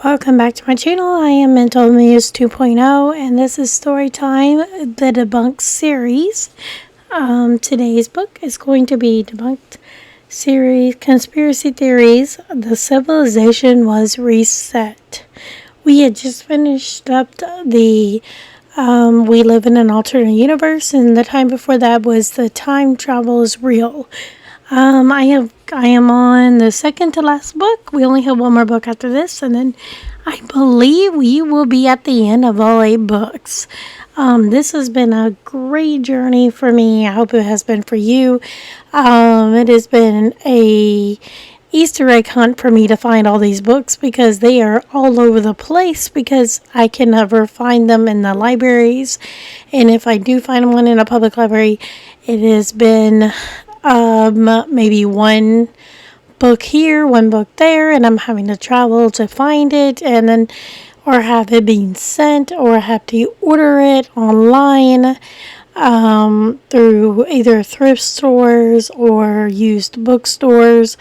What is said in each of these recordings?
Welcome back to my channel. I am Mental Muse 2.0 and this is Storytime, the Debunked series. Today's book is going to be Debunked series, Conspiracy Theories, The Civilization Was Reset. We had just finished up We Live in an Alternate Universe, and the time before that was The Time Travel is Real. I am on the second to last book. We only have one more book after this, and then I believe we will be at the end of all 8 books. This has been a great journey for me. I hope it has been for you. It has been a Easter egg hunt for me to find all these books because they are all over the place because I can never find them in the libraries. And if I do find one in a public library, it has been maybe one book here, one book there, and I'm having to travel to find it, and then or have it being sent, or have to order it online through either thrift stores or used bookstores,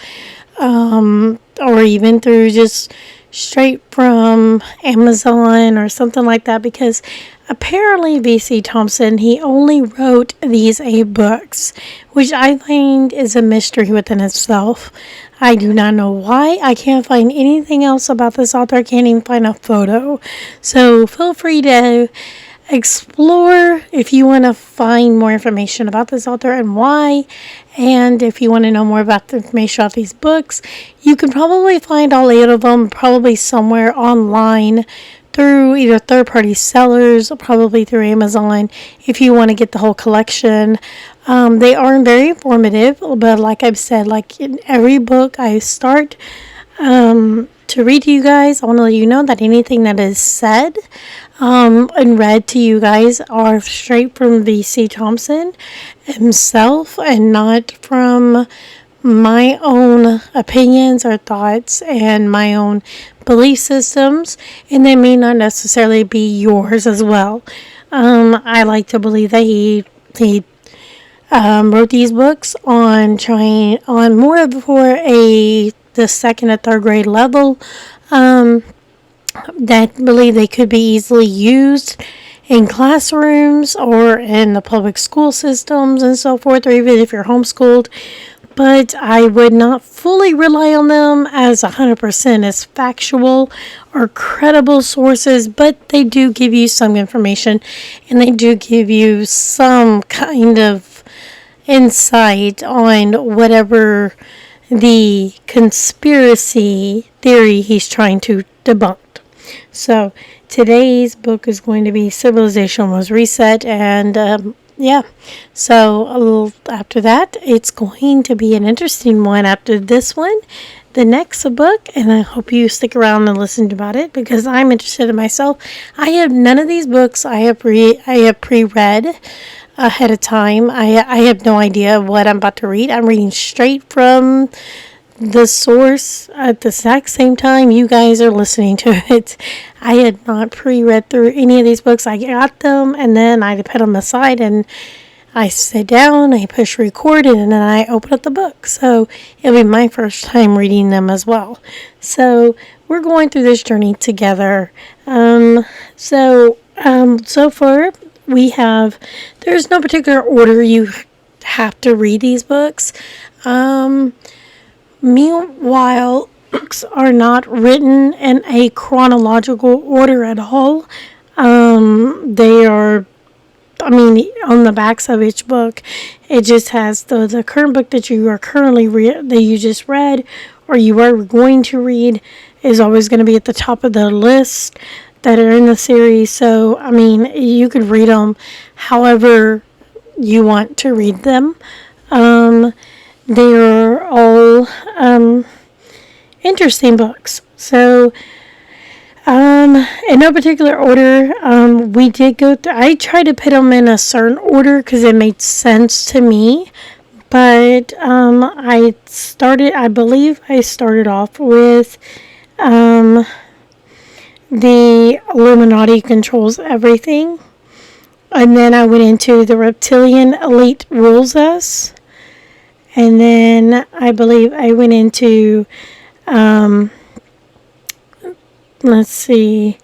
or even through just straight from Amazon or something like that, because apparently V.C. Thompson, he only wrote these 8 books, which I find is a mystery within itself. I do not know why. I can't find anything else about this author. I can't even find a photo. So feel free to explore if you want to find more information about this author and why. And if you want to know more about the information about these books, you can probably find all 8 of them probably somewhere online through either third-party sellers, or probably through Amazon, if you want to get the whole collection. They are very informative, but like I've said, like in every book I start to read to you guys, I want to let you know that anything that is said and read to you guys are straight from V.C. Thompson himself and not from my own opinions or thoughts and my own belief systems, and they may not necessarily be yours as well. I like to believe that he wrote these books on more of for the second or third grade level, that believe they could be easily used in classrooms or in the public school systems and so forth, or even if you're homeschooled. But I would not fully rely on them as 100% as factual or credible sources, but they do give you some information, and they do give you some kind of insight on whatever the conspiracy theory he's trying to debunk. So today's book is going to be Civilization Was Reset, and so after that, it's going to be an interesting one after this one, the next book, and I hope you stick around and listen about it because I'm interested in myself. I have none of these books I have pre-read ahead of time. I have no idea what I'm about to read. I'm reading straight from the source at the exact same time you guys are listening to it. I had not pre-read through any of these books. I got them and then I put them aside and I sit down, I push record, and then I open up the book. So it'll be my first time reading them as well. So we're going through this journey together. So far there's no particular order you have to read these books. Meanwhile, books are not written in a chronological order at all. They are, on the backs of each book, it just has the current book that you are currently that you just read, or you are going to read, is always going to be at the top of the list that are in the series. So, you could read them however you want to read them. They are all interesting books. So, in no particular order, we did go through. I tried to put them in a certain order because it made sense to me. But I believe I started off with the Illuminati controls everything. And then I went into the reptilian elite rules us. And then I believe I went into let's see.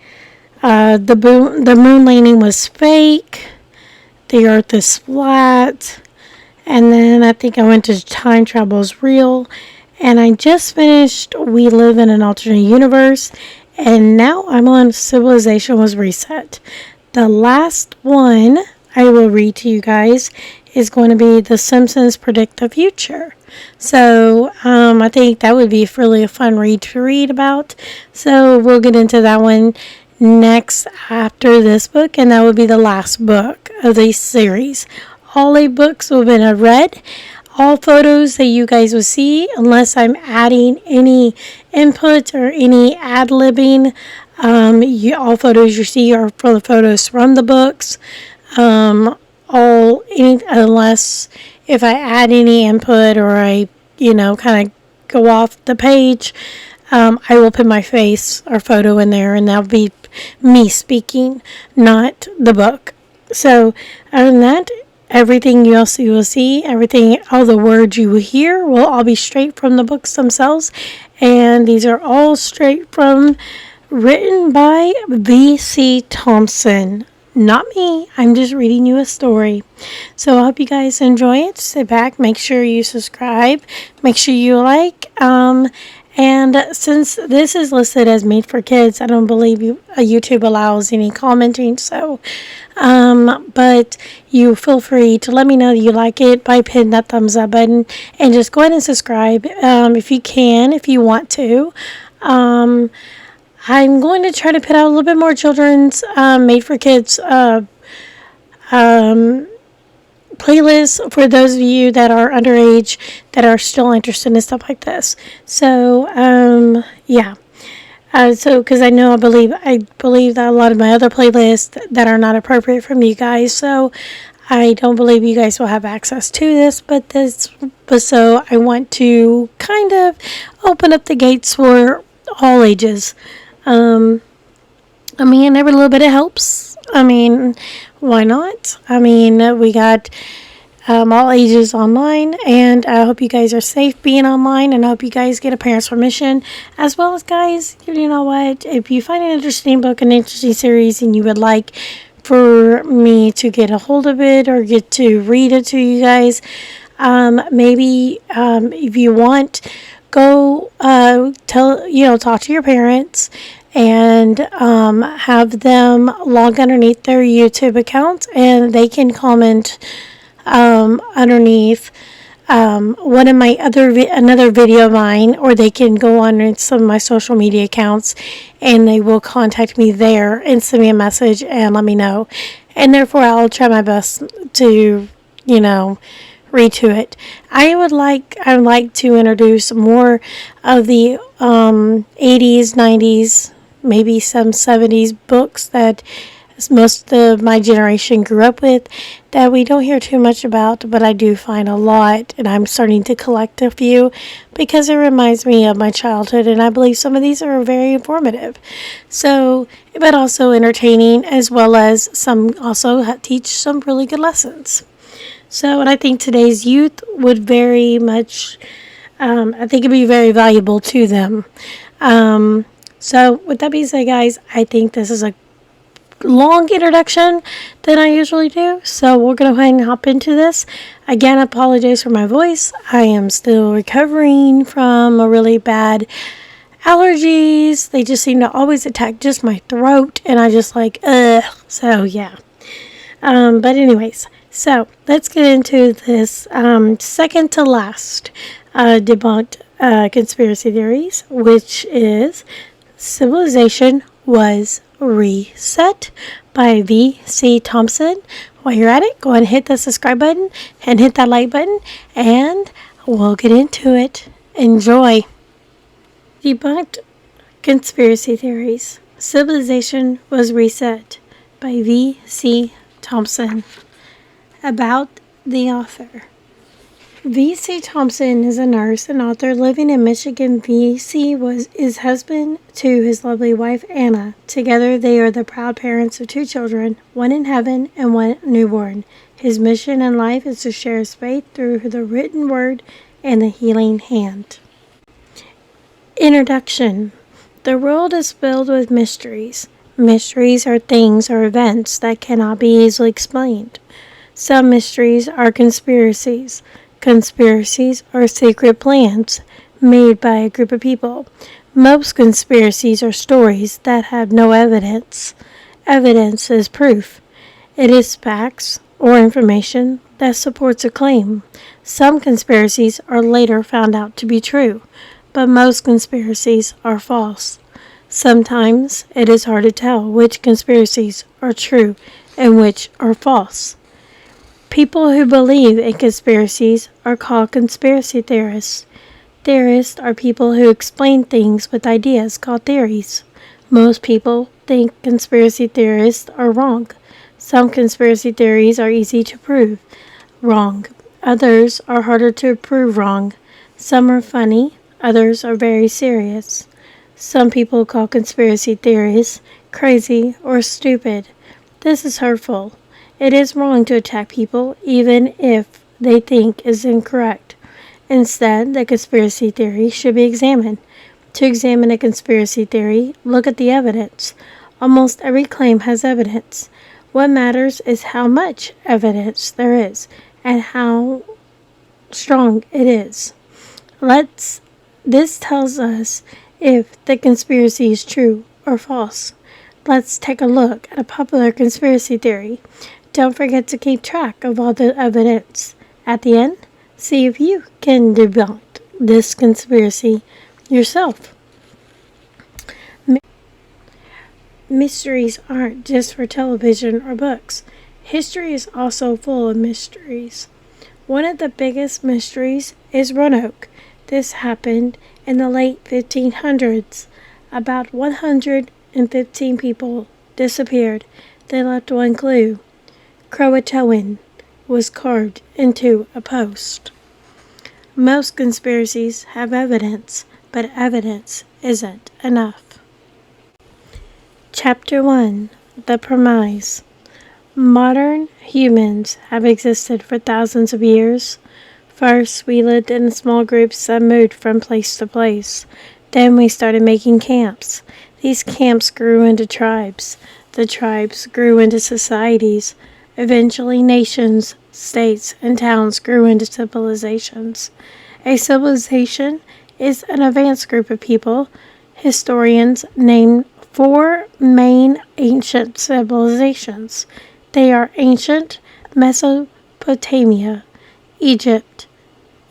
The moon landing was fake. The Earth is flat. And then I think I went to time travel is real. And I just finished We Live in an Alternate Universe. And now I'm on Civilization Was Reset. The last one I will read to you guys is going to be The Simpsons Predict the Future. So I think that would be really a fun read to read about. So we'll get into that one next after this book, and that would be the last book of the series. All 8 books will have been read. All photos that you guys will see, unless I'm adding any input or any ad-libbing, all photos you see are for the photos from the books. Unless if I add any input or I, kind of go off the page, I will put my face or photo in there, and that'll be me speaking, not the book. So, other than that, everything you will see, all the words you will hear will all be straight from the books themselves, and these are all written by V.C. Thompson. Not me. I'm just reading you a story. So I hope you guys enjoy it. Sit back. Make sure you subscribe. Make sure you like. And since this is listed as made for kids, I don't believe YouTube allows any commenting. So, but you feel free to let me know that you like it by hitting that thumbs up button. And just go ahead and subscribe if you can, if you want to. I'm going to try to put out a little bit more children's made for kids playlists for those of you that are underage that are still interested in stuff like this. So yeah. Because I believe that a lot of my other playlists that are not appropriate from you guys. So I don't believe you guys will have access to this, but so I want to kind of open up the gates for all ages. Every little bit it helps. Why not? We got all ages online, and I hope you guys are safe being online, and I hope you guys get a parent's permission, as well as, guys, you know what, if you find an interesting book, an interesting series, and you would like for me to get a hold of it or get to read it to you guys, maybe if you want, go talk to your parents and have them log underneath their YouTube account, and they can comment underneath one of my another video of mine, or they can go on some of my social media accounts, and they will contact me there and send me a message and let me know, and therefore I'll try my best to read to it. I would like to introduce more of the 80s, 90s, maybe some 70s books that most of my generation grew up with that we don't hear too much about, but I do find a lot, and I'm starting to collect a few because it reminds me of my childhood, and I believe some of these are very informative. So, but also entertaining, as well as some also teach some really good lessons. So, and I think today's youth would very much, I think it'd be very valuable to them. So, with that being said, guys, I think this is a long introduction than I usually do. So, we're going to go ahead and hop into this. Again, I apologize for my voice. I am still recovering from a really bad allergies. They just seem to always attack just my throat, and I just So, yeah. But anyways. So, let's get into this second to last debunked conspiracy theories, which is Civilization Was Reset by V.C. Thompson. While you're at it, go ahead and hit the subscribe button and hit that like button, and we'll get into it. Enjoy. Debunked conspiracy theories. Civilization Was Reset by V.C. Thompson. About the author. V.C. Thompson is a nurse and author living in Michigan. V.C. is husband to his lovely wife, Anna. Together, they are the proud parents of 2 children, one in heaven and one newborn. His mission in life is to share his faith through the written word and the healing hand. Introduction. The world is filled with mysteries. Mysteries are things or events that cannot be easily explained. Some mysteries are conspiracies. Conspiracies are secret plans made by a group of people. Most conspiracies are stories that have no evidence. Evidence is proof. It is facts or information that supports a claim. Some conspiracies are later found out to be true, but most conspiracies are false. Sometimes it is hard to tell which conspiracies are true and which are false. People who believe in conspiracies are called conspiracy theorists. Theorists are people who explain things with ideas called theories. Most people think conspiracy theorists are wrong. Some conspiracy theories are easy to prove wrong. Others are harder to prove wrong. Some are funny, others are very serious. Some people call conspiracy theories crazy or stupid. This is hurtful. It is wrong to attack people even if they think is incorrect. Instead, the conspiracy theory should be examined. To examine a conspiracy theory, look at the evidence. Almost every claim has evidence. What matters is how much evidence there is and how strong it is. This tells us if the conspiracy is true or false. Let's take a look at a popular conspiracy theory. Don't forget to keep track of all the evidence. At the end, see if you can debunk this conspiracy yourself. Mysteries aren't just for television or books. History is also full of mysteries. One of the biggest mysteries is Roanoke. This happened in the late 1500s. About 115 people disappeared. They left one clue. Croatoan was carved into a post. Most conspiracies have evidence, but evidence isn't enough. Chapter 1. The Premise. Modern humans have existed for thousands of years. First, we lived in small groups that moved from place to place. Then we started making camps. These camps grew into tribes. The tribes grew into societies. Eventually, nations, states, and towns grew into civilizations. A civilization is an advanced group of people. Historians name 4 main ancient civilizations. They are ancient Mesopotamia, Egypt,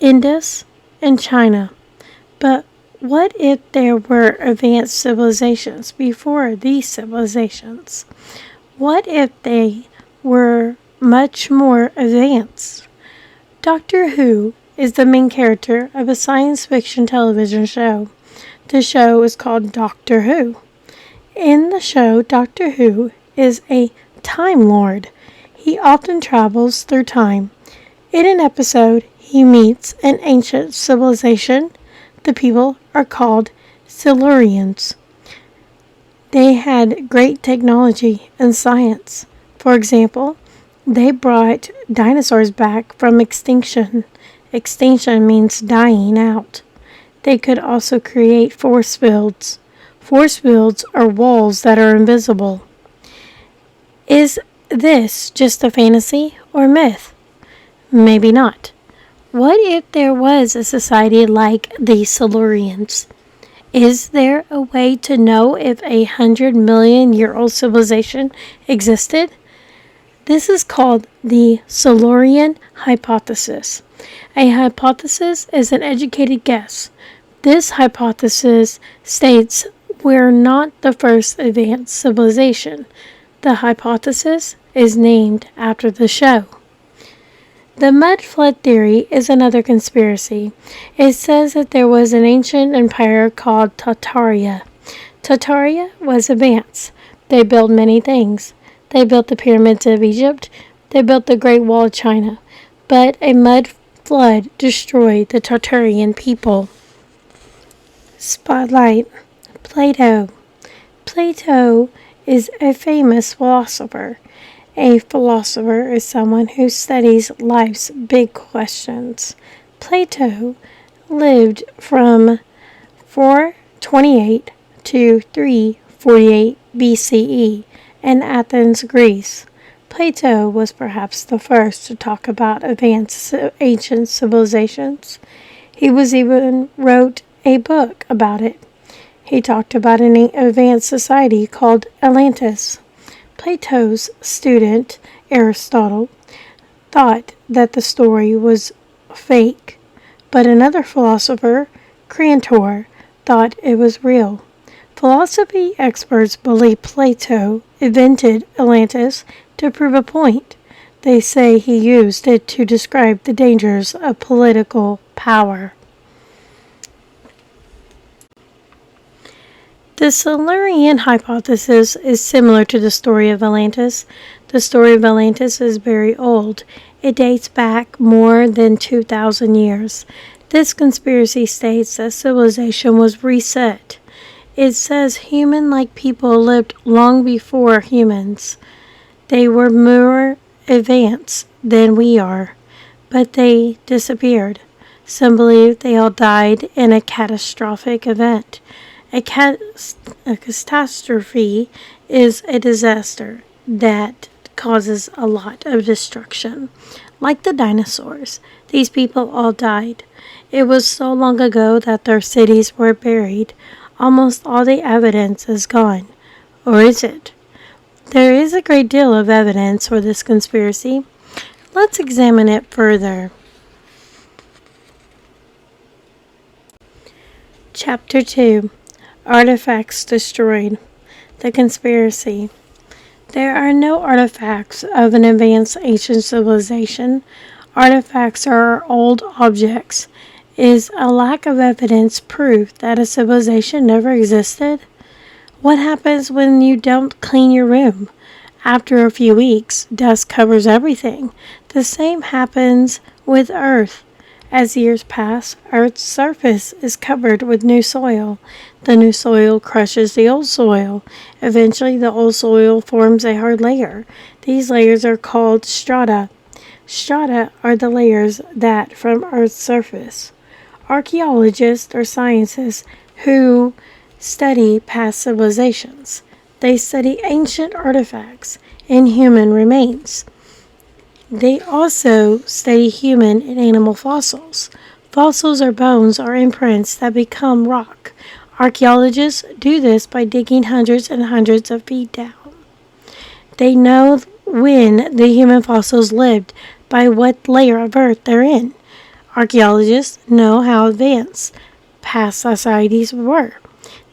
Indus, and China. But what if there were advanced civilizations before these civilizations? What if they were much more advanced? Doctor Who is the main character of a science fiction television show. The show is called Doctor Who. In the show, Doctor Who is a Time Lord. He often travels through time. In an episode, he meets an ancient civilization. The people are called Silurians. They had great technology and science. For example, they brought dinosaurs back from extinction. Extinction means dying out. They could also create force fields. Force fields are walls that are invisible. Is this just a fantasy or myth? Maybe not. What if there was a society like the Silurians? Is there a way to know if a 100-million-year-old civilization existed? This is called the Silurian hypothesis. A hypothesis is an educated guess. This hypothesis states we're not the first advanced civilization. The hypothesis is named after the show. The mud flood theory is another conspiracy. It says that there was an ancient empire called Tartaria. Tartaria was advanced. They built many things. They built the pyramids of Egypt. They built the Great Wall of China. But a mud flood destroyed the Tartarian people. Spotlight. Plato. Plato is a famous philosopher. A philosopher is someone who studies life's big questions. Plato lived from 428 to 348 BCE in Athens, Greece. Plato was perhaps the first to talk about advanced ancient civilizations. He was even wrote a book about it. He talked about an advanced society called Atlantis. Plato's student, Aristotle, thought that the story was fake, but another philosopher, Crantor, thought it was real. Philosophy experts believe Plato invented Atlantis to prove a point. They say he used it to describe the dangers of political power. The Silurian hypothesis is similar to the story of Atlantis. The story of Atlantis is very old. It dates back more than 2,000 years. This conspiracy states that civilization was reset. It says human-like people lived long before humans. They were more advanced than we are, but they disappeared. Some believe they all died in a catastrophic event. A catastrophe is a disaster that causes a lot of destruction. Like the dinosaurs, these people all died. It was so long ago that their cities were buried. Almost all the evidence is gone. Or is it? There is a great deal of evidence for this conspiracy. Let's examine it further. Chapter 2. Artifacts destroyed. The conspiracy. There are no artifacts of an advanced ancient civilization. Artifacts are old objects. Is a lack of evidence proof that a civilization never existed? What happens when you don't clean your room? After a few weeks, dust covers everything. The same happens with Earth. As years pass, Earth's surface is covered with new soil. The new soil crushes the old soil. Eventually, the old soil forms a hard layer. These layers are called strata. Strata are the layers that from Earth's surface. Archaeologists are scientists who study past civilizations. They study ancient artifacts and human remains. They also study human and animal fossils. Fossils are bones or imprints that become rock. Archaeologists do this by digging hundreds and hundreds of feet down. They know when the human fossils lived by what layer of earth they're in. Archaeologists know how advanced past societies were.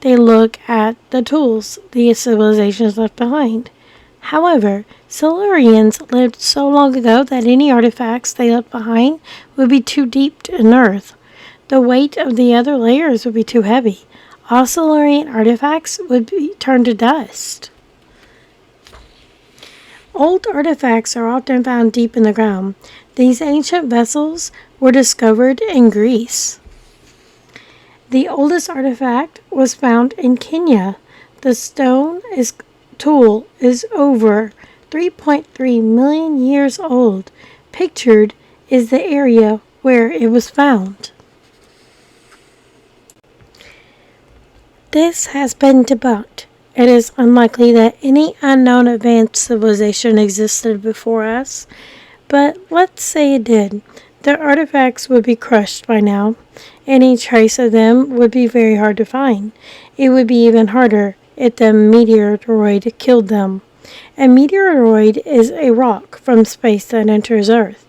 They look at the tools the civilizations left behind. However, Silurians lived so long ago that any artifacts they left behind would be too deep in earth. The weight of the other layers would be too heavy. All Silurian artifacts would be turned to dust. Old artifacts are often found deep in the ground. These ancient vessels were discovered in Greece. The oldest artifact was found in Kenya. The stone tool is over 3.3 million years old. Pictured is the area where it was found. This has been debunked. It is unlikely that any unknown advanced civilization existed before us, but let's say it did. The artifacts would be crushed by now. Any trace of them would be very hard to find. It would be even harder if the meteoroid killed them. A meteoroid is a rock from space that enters Earth.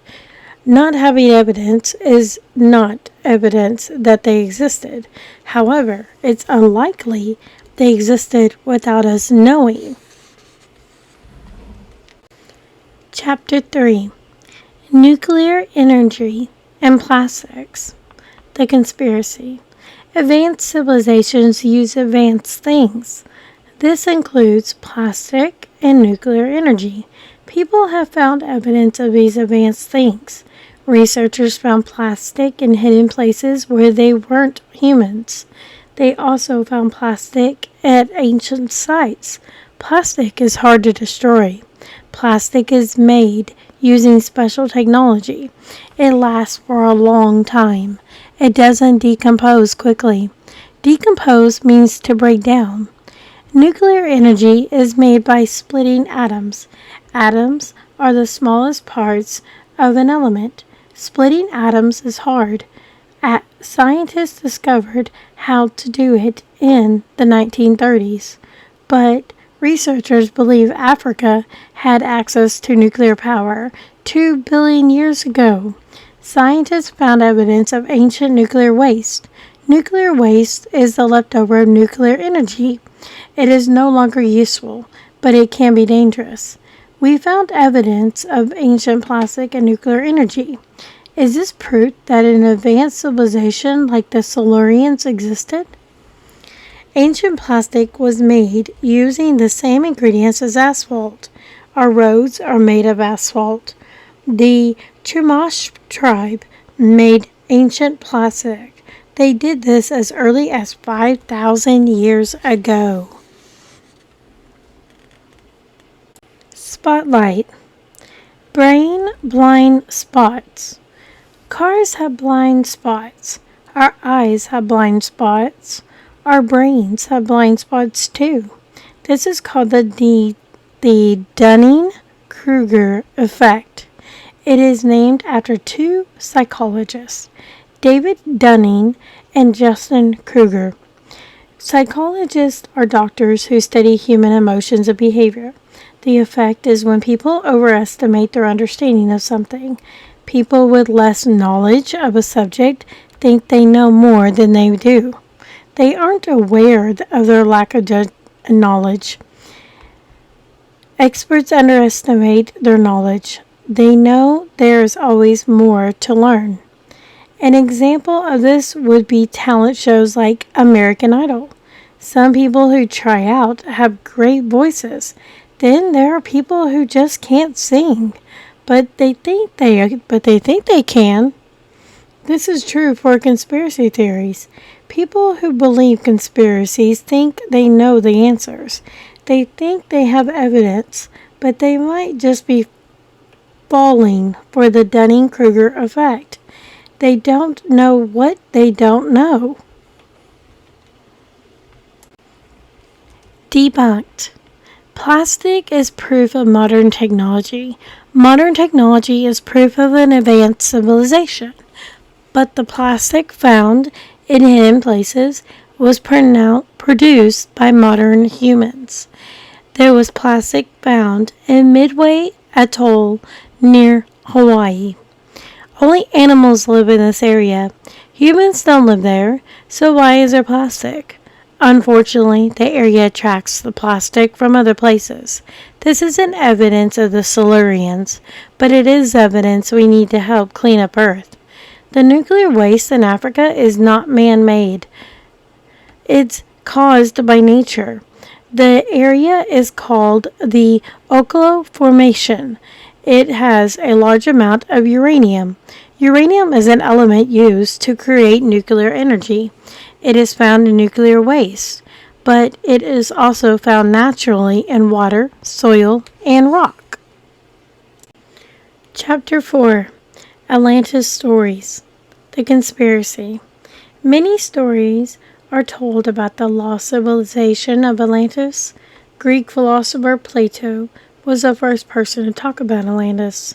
Not having evidence is not evidence that they existed. However, it's unlikely they existed without us knowing. Chapter 3. Nuclear Energy and Plastics. The Conspiracy. Advanced civilizations use advanced things. This includes plastic and nuclear energy. People have found evidence of these advanced things. Researchers found plastic in hidden places where they weren't humans. They also found plastic at ancient sites. Plastic is hard to destroy. Plastic is made using special technology. It lasts for a long time. It doesn't decompose quickly. Decompose means to break down. Nuclear energy is made by splitting atoms. Atoms are the smallest parts of an element. Splitting atoms is hard. Scientists discovered how to do it in the 1930s, but researchers believe Africa had access to nuclear power 2 billion years ago. Scientists found evidence of ancient nuclear waste. Nuclear waste is the leftover of nuclear energy. It is no longer useful, but it can be dangerous. We found evidence of ancient plastic and nuclear energy. Is this proof that an advanced civilization like the Silurians existed? Ancient plastic was made using the same ingredients as asphalt. Our roads are made of asphalt. The Chumash tribe made ancient plastic. They did this as early as 5,000 years ago. Spotlight. Brain blind spots. Cars have blind spots. Our eyes have blind spots. Our brains have blind spots too. This is called the Dunning-Kruger effect. It is named after two psychologists, David Dunning and Justin Kruger. Psychologists are doctors who study human emotions and behavior. The effect is when people overestimate their understanding of something. People with less knowledge of a subject think they know more than they do. They aren't aware of their lack of knowledge. Experts underestimate their knowledge. They know there is always more to learn. An example of this would be talent shows like American Idol. Some people who try out have great voices. Then there are people who just can't sing. But they think they can. This is true for conspiracy theories. People who believe conspiracies think they know the answers. They think they have evidence, but they might just be falling for the Dunning-Kruger effect. They don't know what they don't know. Debunked. Plastic is proof of modern technology. Modern technology is proof of an advanced civilization. But the plastic found in hidden places was produced by modern humans. There was plastic found in Midway Atoll near Hawaii. Only animals live in this area. Humans don't live there, so why is there plastic? Unfortunately, the area attracts the plastic from other places. This isn't evidence of the Silurians, but it is evidence we need to help clean up Earth. The nuclear waste in Africa is not man-made. It's caused by nature. The area is called the Oklo Formation. It has a large amount of uranium. Uranium is an element used to create nuclear energy. It is found in nuclear waste, but it is also found naturally in water, soil, and rock. Chapter 4. Atlantis Stories. The Conspiracy. Many stories are told about the lost civilization of Atlantis. Greek philosopher Plato was the first person to talk about Atlantis.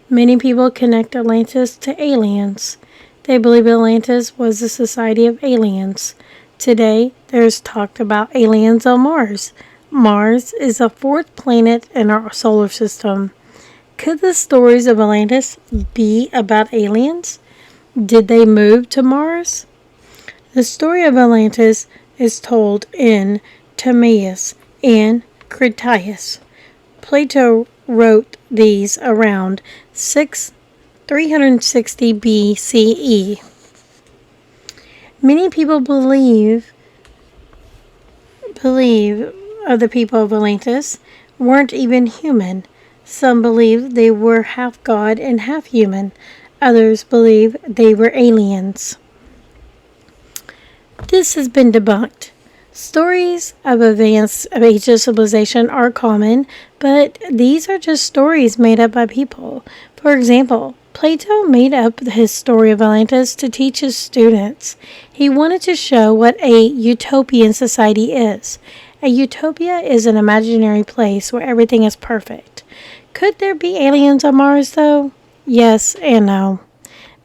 Many people connect Atlantis to aliens. They believe Atlantis was a society of aliens. Today, there's talk about aliens on Mars. Mars is the fourth planet in our solar system. Could the stories of Atlantis be about aliens? Did they move to Mars? The story of Atlantis is told in Timaeus and Critias. Plato wrote these around 360 BCE. Many people believe of the people of Atlantis weren't even human. Some believe they were half god and half human. Others believe they were aliens. This has been debunked. Stories of ancient civilization are common, but these are just stories made up by people. For example, Plato made up his story of Atlantis to teach his students. He wanted to show what a utopian society is. A utopia is an imaginary place where everything is perfect. Could there be aliens on Mars, though? Yes and no.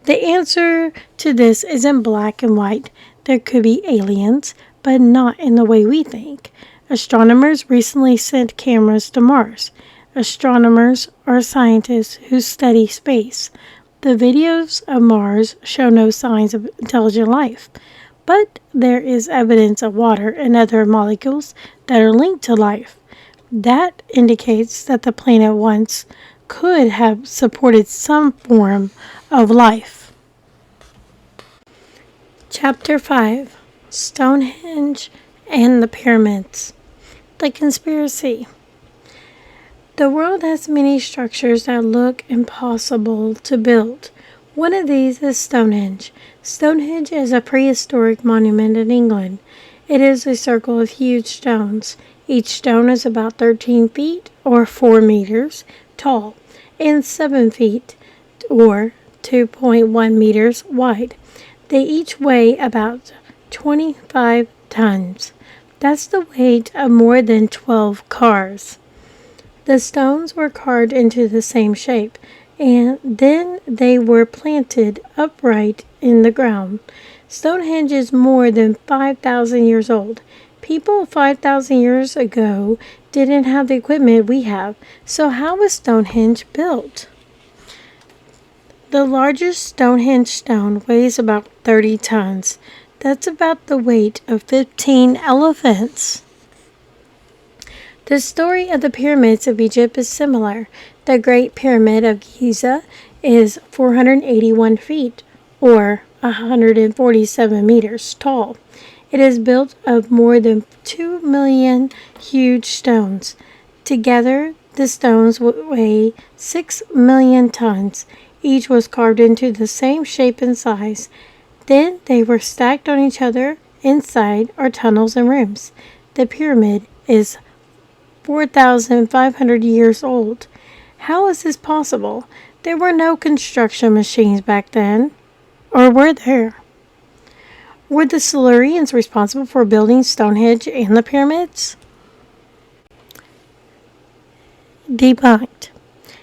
The answer to this isn't black and white. There could be aliens, but not in the way we think. Astronomers recently sent cameras to Mars. Astronomers are scientists who study space. The videos of Mars show no signs of intelligent life, but there is evidence of water and other molecules that are linked to life. That indicates that the planet once could have supported some form of life. Chapter 5: Stonehenge and the Pyramids. The conspiracy. The world has many structures that look impossible to build. One of these is Stonehenge. Stonehenge is a prehistoric monument in England. It is a circle of huge stones. Each stone is about 13 feet or 4 meters tall and 7 feet or 2.1 meters wide. They each weigh about 25 tons. That's the weight of more than 12 cars. The stones were carved into the same shape, and then they were planted upright in the ground. Stonehenge is more than 5,000 years old. People 5,000 years ago didn't have the equipment we have, so how was Stonehenge built? The largest Stonehenge stone weighs about 30 tons. That's about the weight of 15 elephants. The story of the pyramids of Egypt is similar. The Great Pyramid of Giza is 481 feet, or 147 meters tall. It is built of more than 2 million huge stones. Together, the stones weigh 6 million tons. Each was carved into the same shape and size. Then they were stacked on each other. Inside are tunnels and rooms. The pyramid is 4,500 years old. How is this possible? There were no construction machines back then. Or were there? Were the Silurians responsible for building Stonehenge and the pyramids? Debunked.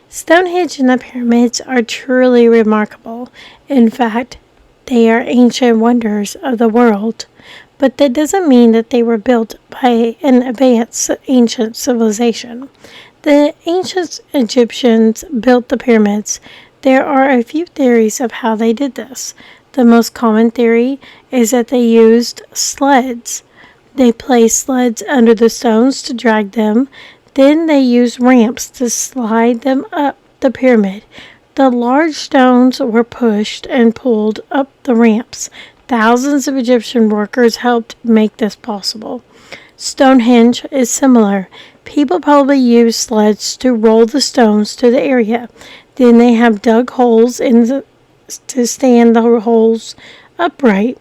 Stonehenge and the pyramids are truly remarkable. In fact, they are ancient wonders of the world. But that doesn't mean that they were built by an advanced ancient civilization. The ancient Egyptians built the pyramids. There are a few theories of how they did this. The most common theory is that they used sleds. They placed sleds under the stones to drag them. Then they used ramps to slide them up the pyramid. The large stones were pushed and pulled up the ramps. Thousands of Egyptian workers helped make this possible. Stonehenge is similar. People probably used sleds to roll the stones to the area. Then they have dug holes to stand the holes upright.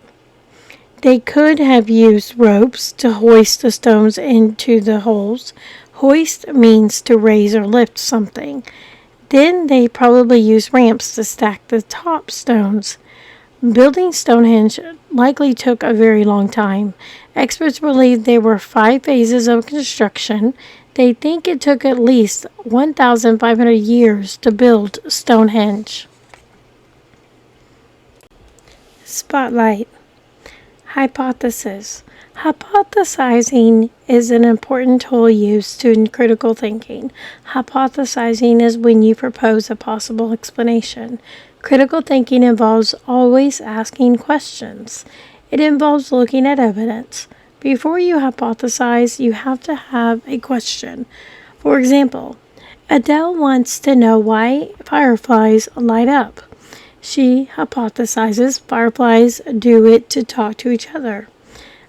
They could have used ropes to hoist the stones into the holes. Hoist means to raise or lift something. Then they probably used ramps to stack the top stones. Building Stonehenge likely took a very long time. Experts believe there were 5 phases of construction. They think it took at least 1,500 years to build Stonehenge. Spotlight. Hypothesis. Hypothesizing is an important tool used in critical thinking. Hypothesizing is when you propose a possible explanation. Critical thinking involves always asking questions. It involves looking at evidence. Before you hypothesize, you have to have a question. For example, Adele wants to know why fireflies light up. She hypothesizes fireflies do it to talk to each other.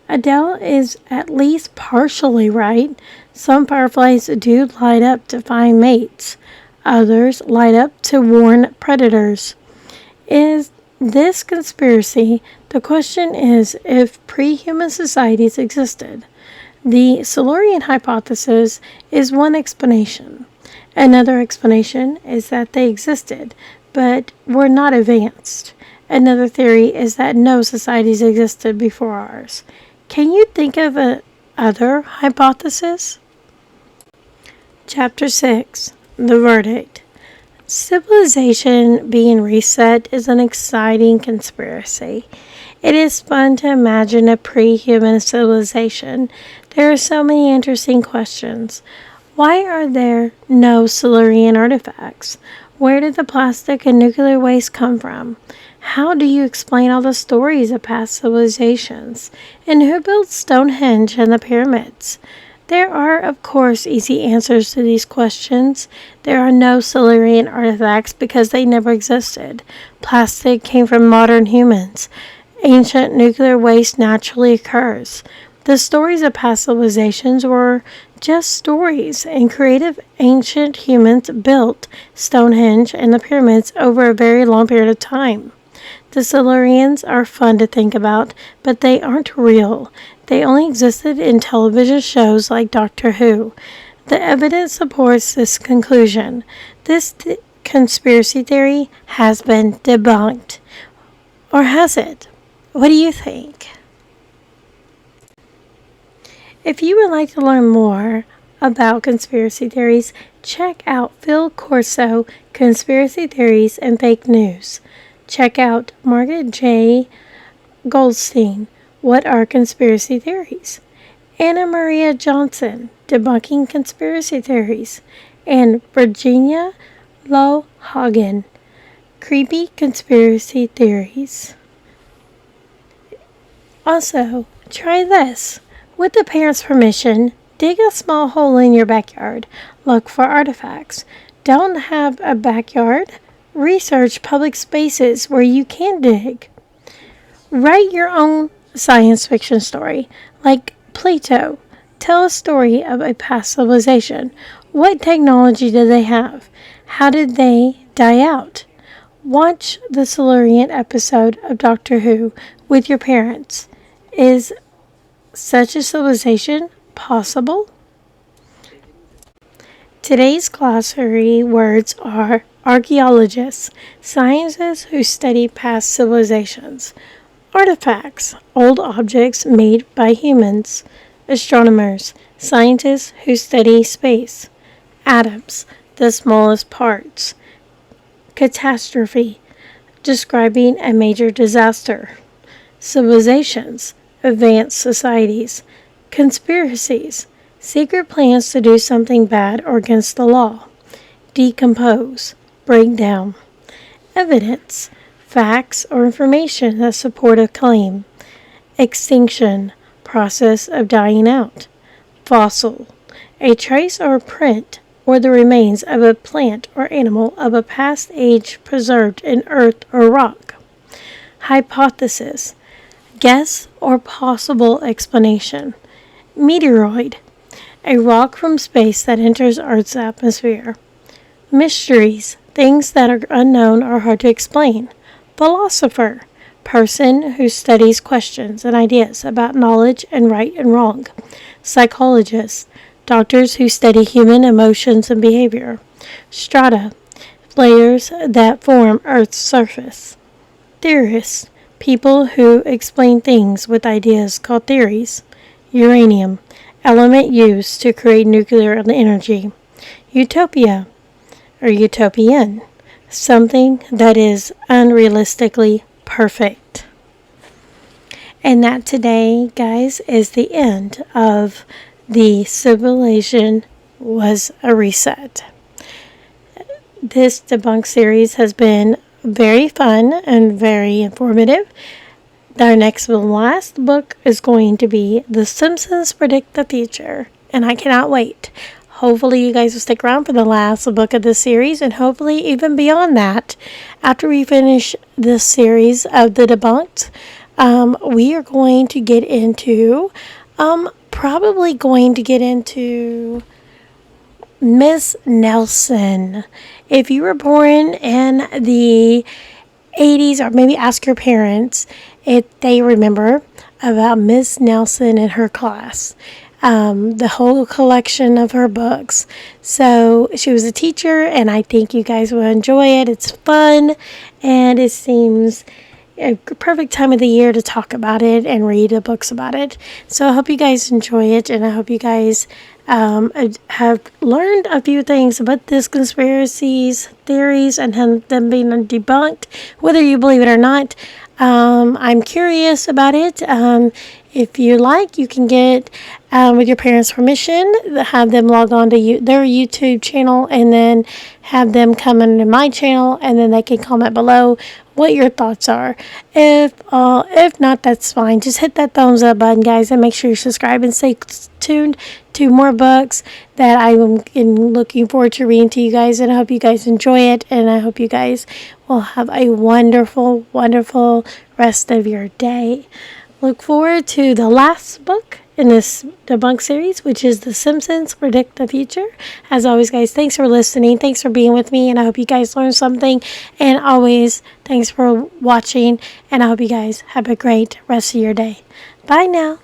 Adele is at least partially right. Some fireflies do light up to find mates. Others light up to warn predators. Is this conspiracy? The question is if pre-human societies existed. The Silurian hypothesis is one explanation. Another explanation is that they existed, but were not advanced. Another theory is that no societies existed before ours. Can you think of other hypothesis? Chapter 6. The Verdict. Civilization being reset is an exciting conspiracy. It is fun to imagine a pre-human civilization. There are so many interesting questions. Why are there no Silurian artifacts? Where did the plastic and nuclear waste come from? How do you explain all the stories of past civilizations? And who built Stonehenge and the pyramids? There are, of course, easy answers to these questions. There are no Silurian artifacts because they never existed. Plastic came from modern humans. Ancient nuclear waste naturally occurs. The stories of past civilizations were just stories, and creative ancient humans built Stonehenge and the pyramids over a very long period of time. The Silurians are fun to think about, but they aren't real. They only existed in television shows like Doctor Who. The evidence supports this conclusion. This conspiracy theory has been debunked. Or has it? What do you think? If you would like to learn more about conspiracy theories, check out Phil Corso, Conspiracy Theories and Fake News. Check out Margaret J. Goldstein, What Are Conspiracy Theories? Anna Maria Johnson, Debunking Conspiracy Theories. And Virginia Lohagen, Creepy Conspiracy Theories. Also, try this. With the parents' permission, dig a small hole in your backyard. Look for artifacts. Don't have a backyard? Research public spaces where you can dig. Write your own science fiction story, like Plato. Tell a story of a past civilization. What technology did they have? How did they die out? Watch the Silurian episode of Doctor Who with your parents. Is such a civilization possible? Today's glossary words are archaeologists, scientists who study past civilizations; artifacts, old objects made by humans; astronomers, scientists who study space; atoms, the smallest parts; catastrophe, describing a major disaster; civilizations, advanced societies; conspiracies, secret plans to do something bad or against the law; decompose, break down; evidence, facts or information that support a claim; extinction, process of dying out; fossil, a trace or print or the remains of a plant or animal of a past age preserved in earth or rock; hypothesis, guess or possible explanation; meteoroid, a rock from space that enters Earth's atmosphere; mysteries, things that are unknown or hard to explain; philosopher, person who studies questions and ideas about knowledge and right and wrong; psychologist, doctors who study human emotions and behavior; strata, layers that form Earth's surface; theorists, people who explain things with ideas called theories; uranium, element used to create nuclear energy; utopia, or utopian, something that is unrealistically perfect. And that today, guys, is the end of the civilization was a reset. This debunk series has been very fun and very informative. Our next and last book is going to be The Simpsons Predict the Future, and I cannot wait. Hopefully you guys will stick around for the last book of this series, and hopefully even beyond that. After we finish this series of the Debunked, we are going to get into, Miss Nelson. If you were born in the 80s, or maybe ask your parents if they remember about Miss Nelson and her class. the whole collection of her books. So she was a teacher, and I think you guys will enjoy it. It's fun, and it seems a perfect time of the year to talk about it and read the books about it. So I hope you guys enjoy it, and I hope you guys have learned a few things about this conspiracies, theories, and them being debunked, whether you believe it or not. I'm curious about it. If you like, you can get, with your parents' permission, have them log on to their YouTube channel, and then have them come into my channel, and then they can comment below what your thoughts are. If not, that's fine. Just hit that thumbs up button, guys, and make sure you subscribe and stay tuned to more books that I'm looking forward to reading to you guys. And I hope you guys enjoy it, and I hope you guys will have a wonderful, wonderful rest of your day. Look forward to the last book in this Debunked series, which is The Simpsons Predict the Future. As always, guys, thanks for listening. Thanks for being with me, and I hope you guys learned something. And always, thanks for watching, and I hope you guys have a great rest of your day. Bye now.